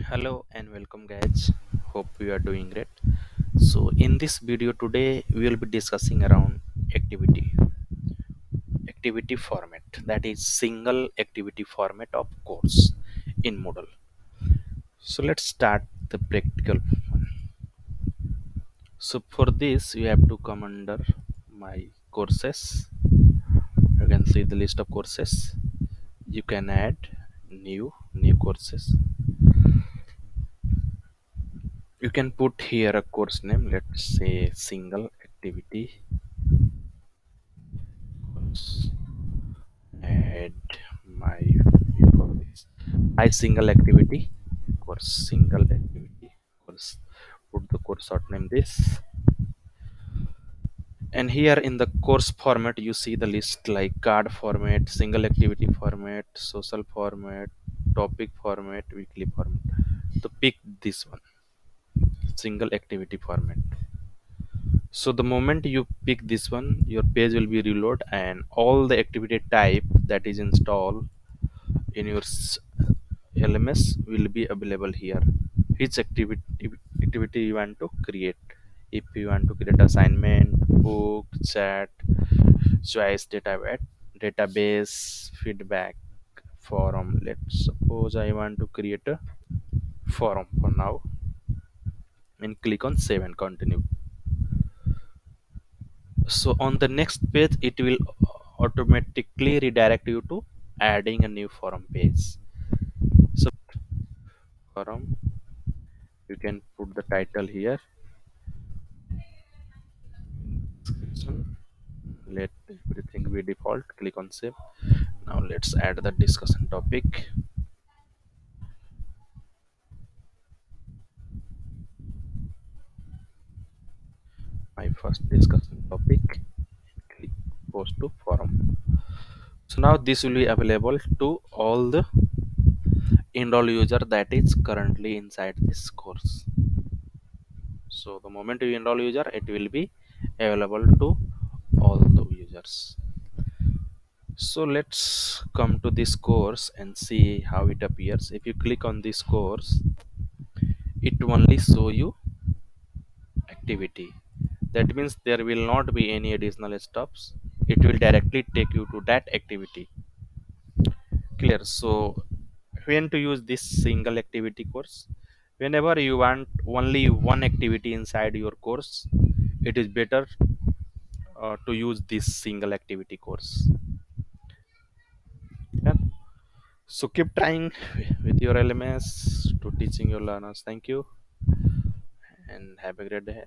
Hello and welcome guys. Hope you are doing great. So in this video today we will be discussing around activity format, that is single activity format of course in Moodle. So let's start the practical one. So for this you have to come under my courses. You can see the list of courses. You can add new courses. You can put here a course name, let's say single activity course. Add my for this my single activity course. Put the course short name this, and here in the course format you see the list like card format, single activity format, social format, topic format, weekly format. So pick this one, single activity format. So the moment you pick this one, your page will be reload and all the activity type that is installed in your LMS will be available here. Which activity you want to create? If you want to create assignment, book, chat, choice, database, feedback, forum. Let's suppose I want to create a forum for now, and click on save and continue. So on the next page it will automatically redirect you to adding a new forum page. So forum, you can put the title here, description, let everything be default, click on save. Now let's add the discussion topic. My first discussion topic, click post to forum. So now this will be available to all the enroll user that is currently inside this course. So the moment you enroll user, it will be available to all the users. So let's come to this course and see how it appears. If you click on this course, it only show you activity. That means there will not be any additional steps. It will directly take you to that activity. Clear? So when to use this single activity course? Whenever you want only one activity inside your course, it is better to use this single activity course. Yeah. So keep trying with your LMS to teaching your learners. Thank you and have a great day.